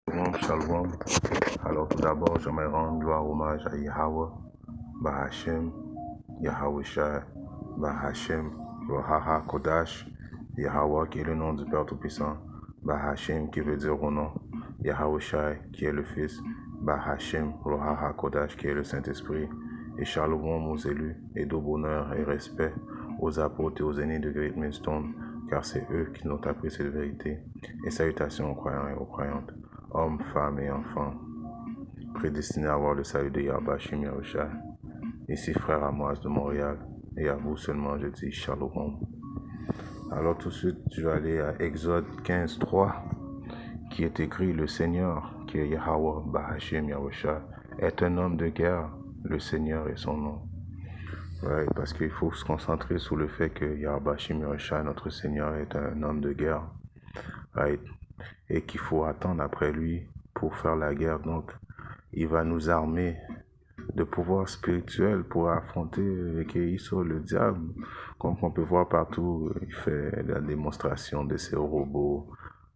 Shalom. Alors tout d'abord, j'aimerais rendre gloire hommage à Yahweh, Bahashem, Yahweh Shai, Bahashem, Rohaha Kodash, Yahweh qui est le nom du Père Tout-Puissant, Bahashem qui veut dire au nom, Yahweh Shai qui est le Fils, Bahashem, Rohaha Kodash qui est le Saint-Esprit, et Shalom aux élus, et de bonheur et respect aux apôtres et aux aînés de Great Millstone, car c'est eux qui nous ont appris cette vérité. Et salutations aux croyants et aux croyantes, hommes, femmes et enfants, prédestinés à avoir le salut de Yahweh Shim Yahushua. Ici frère Amoaz de Montréal, et à vous seulement je dis Shalom. Alors tout de suite, je vais aller à Exode 15:3, qui est écrit: le Seigneur, qui est Yahweh Bahashim Yahushua, est un homme de guerre, le Seigneur est son nom. Right, parce qu'il faut se concentrer sur le fait que Yahweh Shim Yahushua, notre Seigneur, est un homme de guerre. Right, et qu'il faut attendre après lui pour faire la guerre. Donc, il va nous armer de pouvoir spirituel pour affronter le diable. Comme on peut voir partout, il fait la démonstration de ces robots,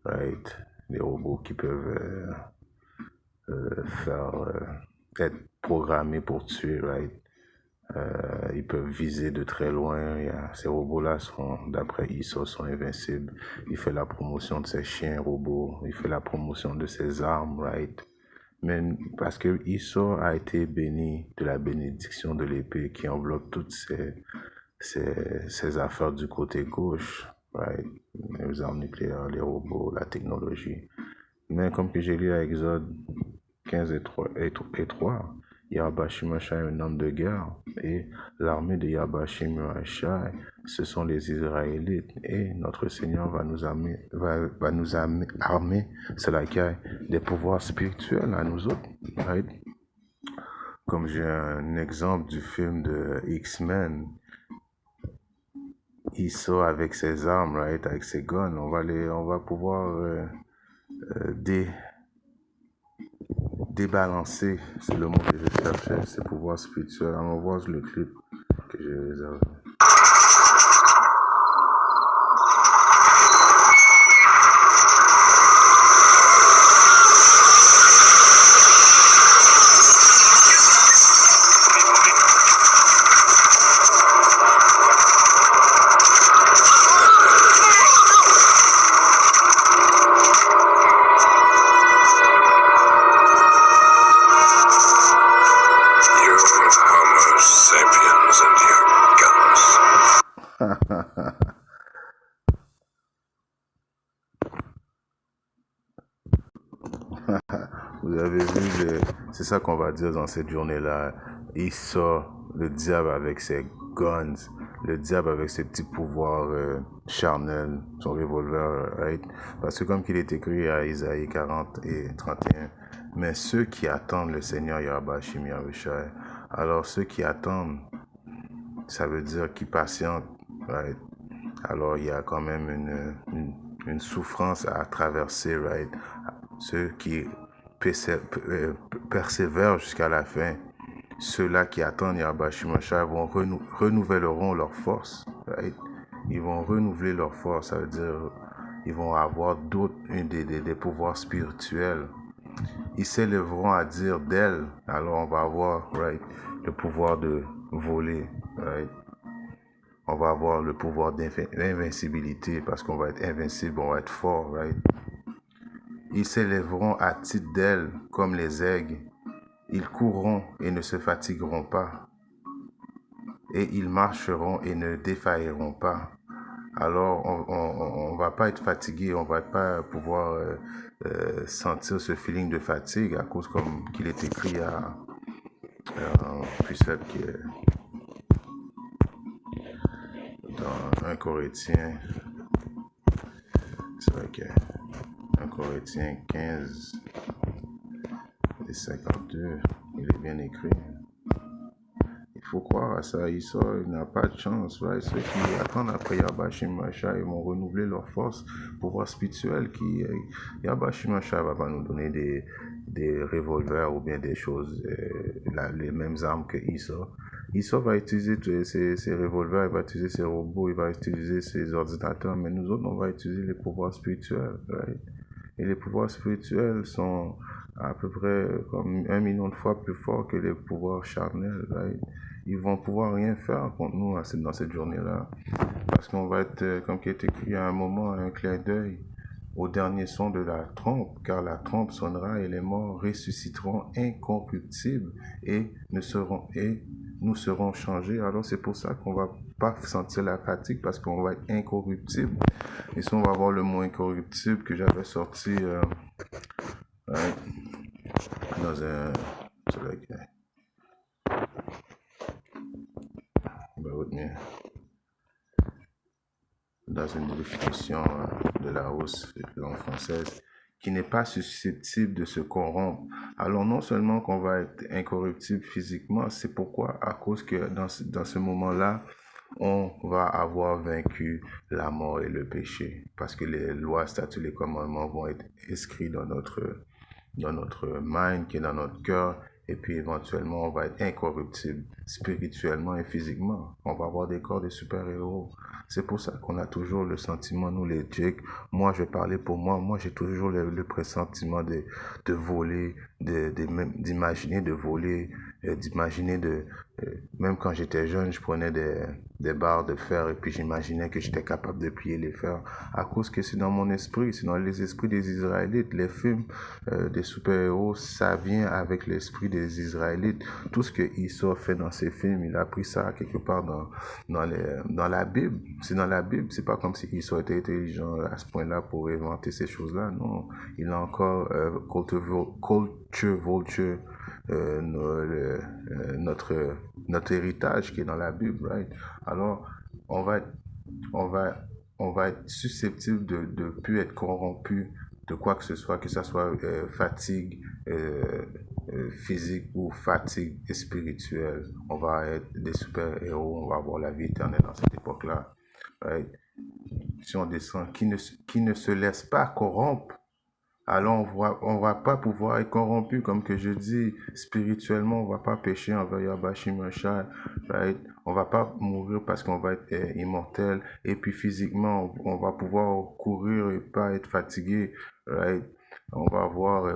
right? Des robots qui peuvent être programmés pour tuer, right? Ils peuvent viser de très loin. Ces robots-là sont, d'après ISO, sont invincibles. Il fait la promotion de ses chiens robots. Il fait la promotion de ses armes, right? Mais parce que ISO a été béni de la bénédiction de l'épée qui enveloppe toutes ces affaires du côté gauche, right? Les armes nucléaires, les robots, la technologie. Mais comme que j'ai lu à Exode 15 et 3, Yahweh Shai est un homme de guerre, et l'armée de Yahweh Shai, ce sont les Israélites, et notre Seigneur va nous armer, c'est laquelle des pouvoirs spirituels à nous autres, right? Comme j'ai un exemple du film de X-Men, il sort avec ses armes, right, avec ses guns, on va pouvoir débalancer, c'est le mot que je cherchais, ces pouvoirs spirituels. On va voir le clip que j'ai réservé. Vous avez vu, c'est ça qu'on va dire dans cette journée-là. Il sort, le diable avec ses guns, le diable avec ses petits pouvoirs charnels, son revolver, right? Parce que comme qu'il est écrit à Isaïe 40 et 31, mais ceux qui attendent le Seigneur Yahweh Shim Yahushua, alors ceux qui attendent, ça veut dire qu'ils patientent, right? Alors il y a quand même une souffrance à traverser, right? Ceux qui persévèrent jusqu'à la fin, ceux-là qui attendent Yahweh Shim Yahushua vont renouvelleront leur force, right? Ils vont renouveler leur force, ça veut dire ils vont avoir d'autres, des pouvoirs spirituels. Ils s'élèveront à dire d'elle, alors on va avoir, right, le pouvoir de voler, right? On va avoir le pouvoir d'invincibilité parce qu'on va être invincible, on va être fort, right? Ils s'élèveront à titre d'ailes comme les aigles. Ils courront et ne se fatigueront pas. Et ils marcheront et ne défailleront pas. Alors, on va pas être fatigué, on va pas pouvoir sentir ce feeling de fatigue à cause comme qu'il est écrit à Précepte qui est dans 1 Corinthiens. C'est vrai que 1 Corinthiens 15 et 52, il est bien écrit. Il faut croire à ça, il n'a pas de chance. Right? Ceux qui attendent après Yahweh Shim Yahushua, ils vont renouveler leur force, pouvoir spirituel. Yahweh Shim Yahushua va pas nous donner des revolvers ou bien des choses, les mêmes armes que Issa. Issa va utiliser ses revolvers, il va utiliser ses robots, il va utiliser ses ordinateurs, mais nous autres, on va utiliser les pouvoirs spirituels. Right? Et les pouvoirs spirituels sont à peu près comme 1 million de fois plus forts que les pouvoirs charnels. Right? Ils vont pouvoir rien faire contre nous dans cette journée-là. Parce qu'on va être, comme qui est écrit à un moment, un clin d'œil au dernier son de la trompe, car la trompe sonnera et les morts ressusciteront incorruptibles et nous serons changés. Alors c'est pour ça qu'on va pas sentir la fatigue parce qu'on va être incorruptible. Ici on va voir le mot incorruptible que j'avais sorti right, dans un dans une définition de la hausse langue française, qui n'est pas susceptible de se corrompre. Alors non seulement qu'on va être incorruptible physiquement, c'est pourquoi à cause que dans ce moment-là, on va avoir vaincu la mort et le péché, parce que les lois, statuts, les commandements vont être inscrits dans notre mind, qui est dans notre cœur, et puis éventuellement on va être incorruptible spirituellement et physiquement. On va avoir des corps de super-héros. C'est pour ça qu'on a toujours le sentiment, nous les Jake, moi je vais parler pour moi j'ai toujours le pressentiment de voler, d'imaginer de voler, d'imaginer même quand j'étais jeune, je prenais des barres de fer et puis j'imaginais que j'étais capable de plier les fers à cause que c'est dans mon esprit, c'est dans les esprits des Israélites. Les films des super-héros, ça vient avec l'esprit des Israélites. Tout ce que Esau fait dans ses films, il a pris ça quelque part dans la Bible. C'est dans la Bible. C'est pas comme si Esau était intelligent à ce point-là pour inventer ces choses-là. Non, il a encore culture vulture notre héritage qui est dans la Bible, right? Alors, on va être susceptible de plus être corrompu de quoi que ce soit, que ce soit fatigue physique ou fatigue spirituelle. On va être des super-héros, on va avoir la vie éternelle dans cette époque-là. Right? Si on descend, qui ne se laisse pas corrompre, alors on va pas pouvoir être corrompu, comme que je dis, spirituellement, on va pas pécher envers Yabashi Mashai, right? On va pas mourir parce qu'on va être immortel, et puis physiquement, on va pouvoir courir et pas être fatigué, right? On va avoir,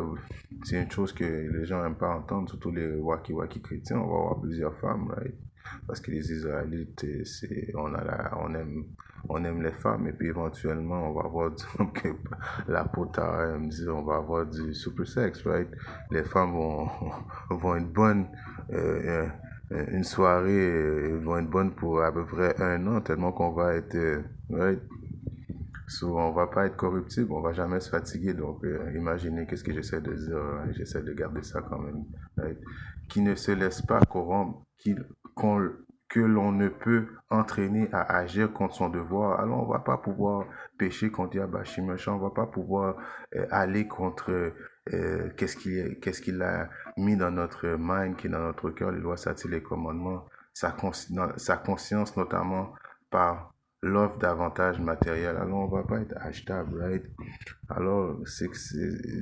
c'est une chose que les gens n'aiment pas entendre, surtout les waki chrétiens, on va avoir plusieurs femmes, right? Parce que les Israélites, on aime les femmes, et puis éventuellement, on va avoir la pota, on va avoir du super sexe, right? Les femmes vont être bonnes, une soirée, vont être bonnes pour à peu près 1 an, tellement qu'on va être, right? So, on va pas être corruptible, on va jamais se fatiguer. Donc, imaginez qu'est-ce que j'essaie de dire. J'essaie de garder ça quand même. Right? Qui ne se laisse pas corrompre, que l'on ne peut entraîner à agir contre son devoir. Alors, on va pas pouvoir pécher contre Yabashi Méchant. On va pas pouvoir aller contre qu'est-ce qu'il a mis dans notre mind, qui est dans notre cœur, les lois, statuts, les commandements, sa conscience notamment par l'offre d'avantages matériels. Alors, on va pas être achetable, right? Alors,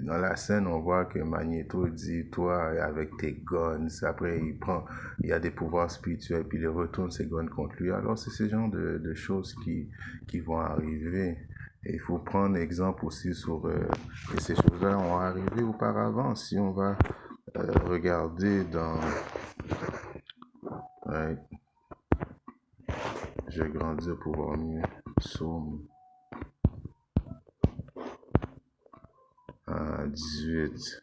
dans la scène, on voit que Magneto dit, toi, avec tes guns, après, il y a des pouvoirs spirituels, puis il retourne ses guns contre lui. Alors, c'est ce genre de choses qui vont arriver. Et il faut prendre exemple aussi sur, et ces choses-là ont arrivé auparavant. Si on va regarder dans, right? Je vais grandir pour voir mieux. Psaume 18.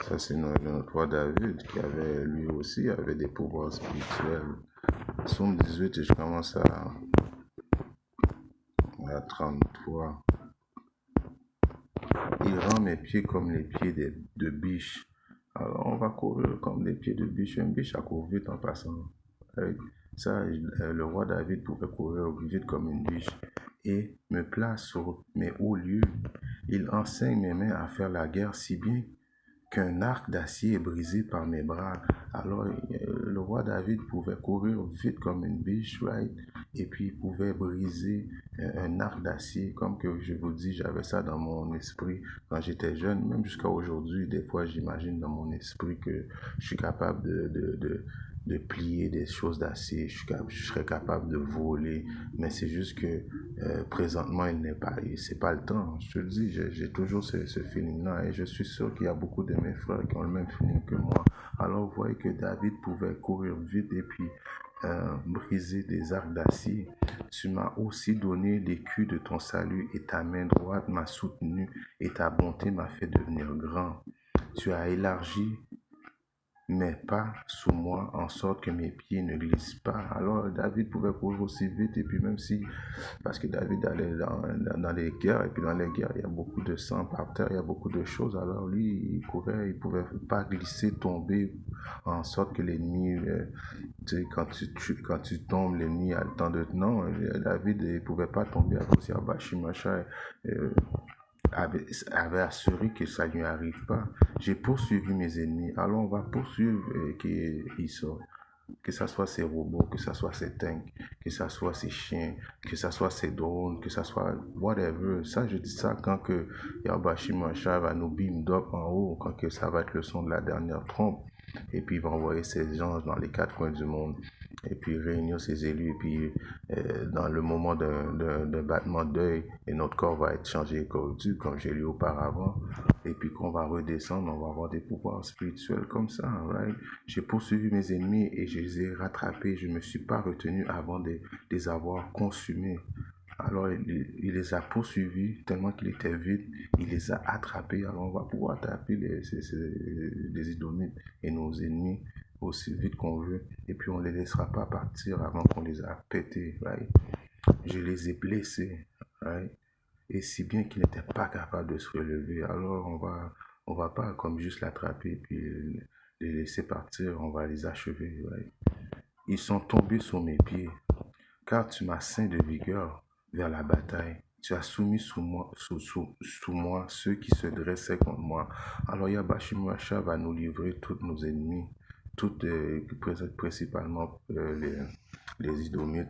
Ça, c'est notre roi David qui avait, lui aussi, avait des pouvoirs spirituels. Psaume 18, et je commence à 33. Il rend mes pieds comme les pieds de biche. Alors, on va courir comme des pieds de biche. Une biche, ça court vite en passant. Ça, le roi David pouvait courir vite comme une biche et me place sur mes hauts lieux. Il enseigne mes mains à faire la guerre si bien qu'un arc d'acier est brisé par mes bras. Alors, le roi David pouvait courir vite comme une biche, right? Et puis, il pouvait briser un arc d'acier. Comme que je vous dis, j'avais ça dans mon esprit quand j'étais jeune. Même jusqu'à aujourd'hui, des fois, j'imagine dans mon esprit que je suis capable de plier des choses d'acier, je serais capable de voler, mais c'est juste que présentement, c'est pas le temps. Je te le dis, j'ai toujours ce feeling-là et je suis sûr qu'il y a beaucoup de mes frères qui ont le même feeling que moi. Alors, vous voyez que David pouvait courir vite et puis briser des arcs d'acier. Tu m'as aussi donné l'écu de ton salut et ta main droite m'a soutenu et ta bonté m'a fait devenir grand. Tu as élargi mais pas sous moi, en sorte que mes pieds ne glissent pas. Alors David pouvait courir aussi vite, et puis même si, parce que David allait dans les guerres, et puis dans les guerres, il y a beaucoup de sang par terre, il y a beaucoup de choses, alors lui, il courait, il pouvait pas glisser, tomber, en sorte que l'ennemi, tu sais, quand tu tombes, l'ennemi a le temps de... Non, David, il pouvait pas tomber à cause d'Abachimacha, avait assuré que ça ne lui arrive pas. J'ai poursuivi mes ennemis. Alors on va poursuivre qu'ils sortent. Que ce soit ces robots, que ce soit ces tanks, que ce soit ces chiens, que ce soit ces drones, que ce soit whatever. Ça, je dis ça quand que Yabashi Mancha va nous beam up en haut, quand que ça va être le son de la dernière trompe. Et puis il va envoyer ses anges dans les quatre coins du monde. Et puis réunir ses élus. Et puis dans le moment d'un battement d'œil, et notre corps va être changé corruptible, comme j'ai lu auparavant. Et puis qu'on va redescendre, on va avoir des pouvoirs spirituels comme ça, right? J'ai poursuivi mes ennemis et je les ai rattrapés. Je ne me suis pas retenu avant de les avoir consumés. Alors il les a poursuivis tellement qu'il était vide. Il les a attrapés. Alors on va pouvoir taper les Édomites et nos ennemis aussi vite qu'on veut. Et puis on ne les laissera pas partir avant qu'on les a pétés, right? Je les ai blessés, right? Et si bien qu'ils n'étaient pas capables de se relever, alors on va pas comme juste l'attraper et puis les laisser partir, on va les achever, right? Ils sont tombés sous mes pieds, car tu m'as ceint de vigueur vers la bataille. Tu as soumis sous moi ceux qui se dressaient contre moi. Alors Yabashimwacha va nous livrer tous nos ennemis, toutes, principalement les Idomites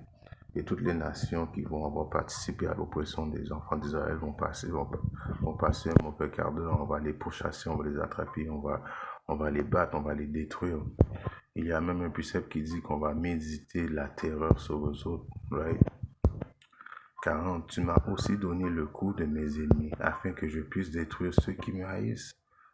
et toutes les nations qui vont avoir participé à l'oppression des enfants d'Israël vont passer un mauvais quart d'heure. On va les pourchasser, on va les attraper, on va les battre, on va les détruire. Il y a même un précepte qui dit qu'on va méditer la terreur sur eux autres, right? 40. Tu m'as aussi donné le coup de mes ennemis, afin que je puisse détruire ceux qui me haïssent.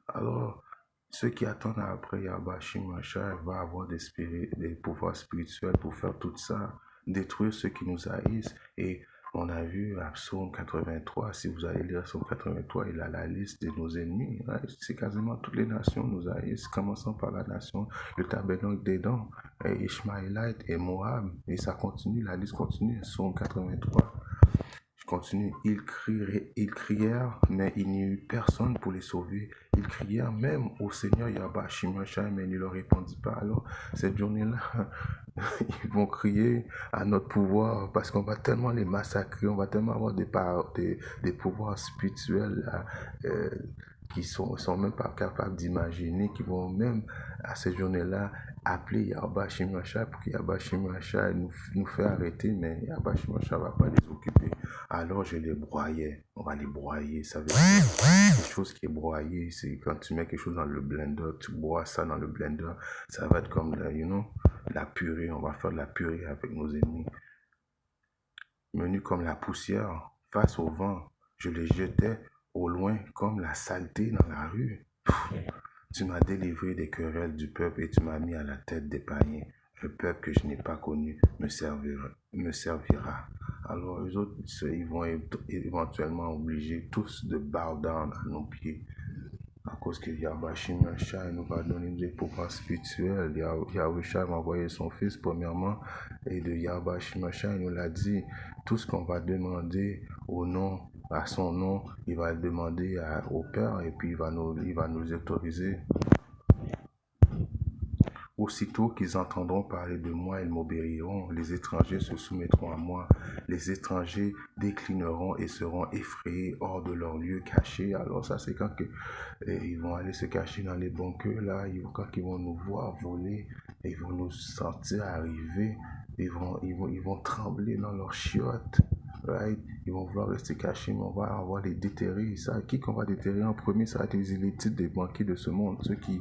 Alors, ceux qui attendent après Yabashim Machar va avoir des pouvoirs spirituels pour faire tout ça, détruire ceux qui nous haïssent. Et on a vu à Psaume 83, si vous allez lire Psaume 83, il a la liste de nos ennemis. Right? C'est quasiment toutes les nations nous haïssent, commençant par la nation, le tabernacle d'Édom, Ishmaélite et Moab. Et ça continue, la liste continue, Psaume 83. Je continue. Ils crièrent, mais il n'y eut personne pour les sauver. Ils crièrent même au Seigneur Yabashimashai, mais il ne leur répondit pas. Alors, cette journée-là, ils vont crier à notre pouvoir parce qu'on va tellement les massacrer, on va tellement avoir des pouvoirs spirituels là, qui sont même pas capables d'imaginer, qui vont même à cette journée-là appeler Yabashimashai pour que Yabashimashai nous fait arrêter, mais Yabashimashai ne va pas les occuper. Alors je les broyais. On va les broyer. Ça veut dire quelque chose qui est broyé, c'est quand tu mets quelque chose dans le blender, tu broies ça dans le blender, ça va être comme la purée. On va faire de la purée avec nos ennemis. Menus comme la poussière face au vent, je les jetais au loin comme la saleté dans la rue. Tu m'as délivré des querelles du peuple et tu m'as mis à la tête des païens. Le peuple que je n'ai pas connu me servira. Alors, eux autres, ils vont être éventuellement obligés tous de bow down à nos pieds. À cause que Yabashimashai nous va donner des pouvoirs spirituels. Yahweh va envoyer son fils premièrement. Et de Yabashimashai nous l'a dit. Tout ce qu'on va demander au nom, à son nom, il va le demander au Père et puis il va nous autoriser. Aussitôt qu'ils entendront parler de moi, ils m'obéiront. Les étrangers se soumettront à moi. Les étrangers déclineront et seront effrayés hors de leur lieu caché. Alors ça, c'est quand ils vont aller se cacher dans les bunkers, là. Quand ils vont nous voir voler, ils vont nous sentir arriver. Ils vont trembler dans leurs chiottes. right? Ils vont vouloir rester cachés, mais on va les déterrer. Ça, qui qu'on va déterrer en premier, ça va être les élites des banquiers de ce monde, ceux qui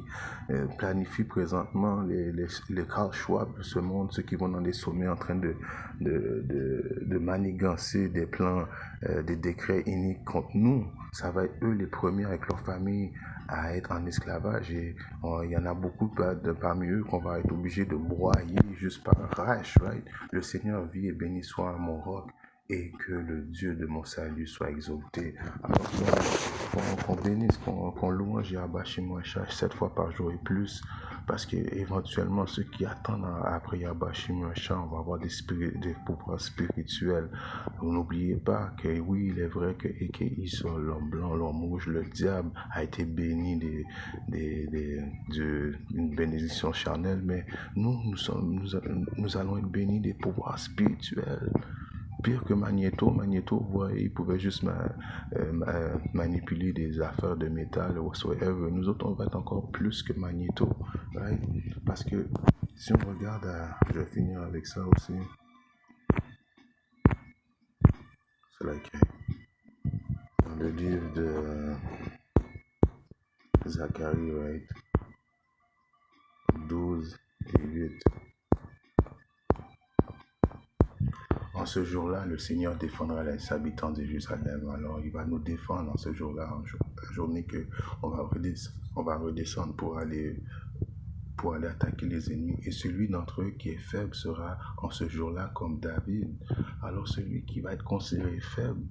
planifient présentement les Carl Schwab de ce monde, ceux qui vont dans des sommets en train de manigancer des plans, des décrets iniques contre nous. Ça va être eux les premiers avec leur famille à être en esclavage, et il y en a beaucoup parmi eux qu'on va être obligé de broyer juste par rage, right? Le Seigneur vit et béni soit mon roc, et que le Dieu de mon salut soit exalté. Alors qu'on bénisse, qu'on louange Yahweh Shimon 7 fois par jour et plus, parce que éventuellement ceux qui attendent après Yahweh Shimon, on va avoir des pouvoirs spirituels. Vous n'oubliez pas que oui, il est vrai que Eke sur l'homme blanc, l'homme rouge, le diable a été béni d'une bénédiction charnelle, mais nous allons être bénis des pouvoirs spirituels. Pire que Magneto, vous voyez, il pouvait juste manipuler des affaires de métal ou whatsoever. Nous autres, on va être encore plus que Magneto, right? Parce que si on regarde, je vais finir avec ça aussi. C'est like dans le livre de Zacharie, right? 12 et 8. En ce jour-là, le Seigneur défendra les habitants de Jérusalem. Alors, il va nous défendre en ce jour-là, la journée que on va redescendre pour aller attaquer les ennemis. Et celui d'entre eux qui est faible sera en ce jour-là comme David. Alors, celui qui va être considéré faible,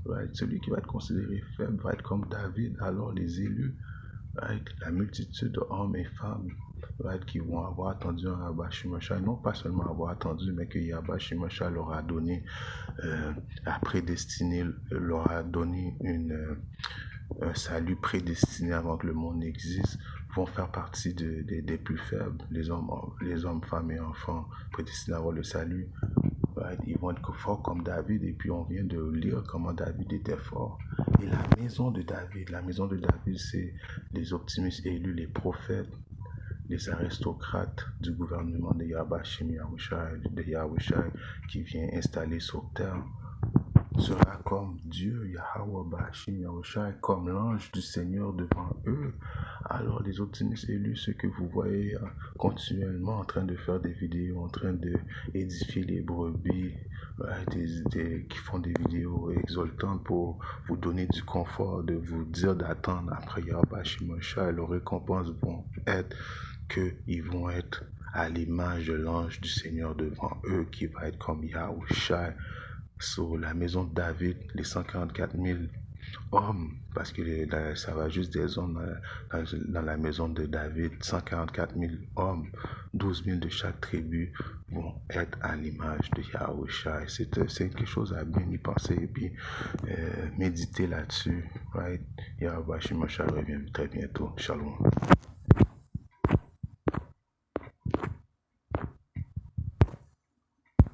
right? Celui qui va être considéré faible va être comme David. Alors, les élus, right? La multitude d'hommes et femmes, right, qui vont avoir attendu un Yahweh Shimon, non pas seulement avoir attendu, mais que Yahweh Shimon leur a donné, a prédestiné, leur a donné un salut prédestiné avant que le monde n'existe, vont faire partie des plus faibles, les hommes, femmes et enfants prédestinés à avoir le salut. Right? Ils vont être forts comme David, et puis on vient de lire comment David était fort. Et la maison de David, c'est les optimistes élus, les prophètes, les aristocrates du gouvernement de Yahweh Shimon qui vient installer sur terre, sera comme Dieu, Yahweh Bashim Yahushai, comme l'ange du Seigneur devant eux. Alors les optimistes élus, ceux que vous voyez continuellement en train de faire des vidéos, en train d'édifier les brebis, qui font des vidéos exaltantes pour vous donner du confort, de vous dire d'attendre après Yahweh Shimon, leurs récompenses vont être qu'ils vont être à l'image de l'ange du Seigneur devant eux, qui va être comme Yahushai. Sur la maison de David, les 144 000 hommes, parce que ça va juste des hommes dans la maison de David, 144 000 hommes, 12 000 de chaque tribu vont être à l'image de Yahushua. C'est quelque chose à bien y penser et puis méditer là-dessus. Right? Yahushua revient très bientôt. Shalom.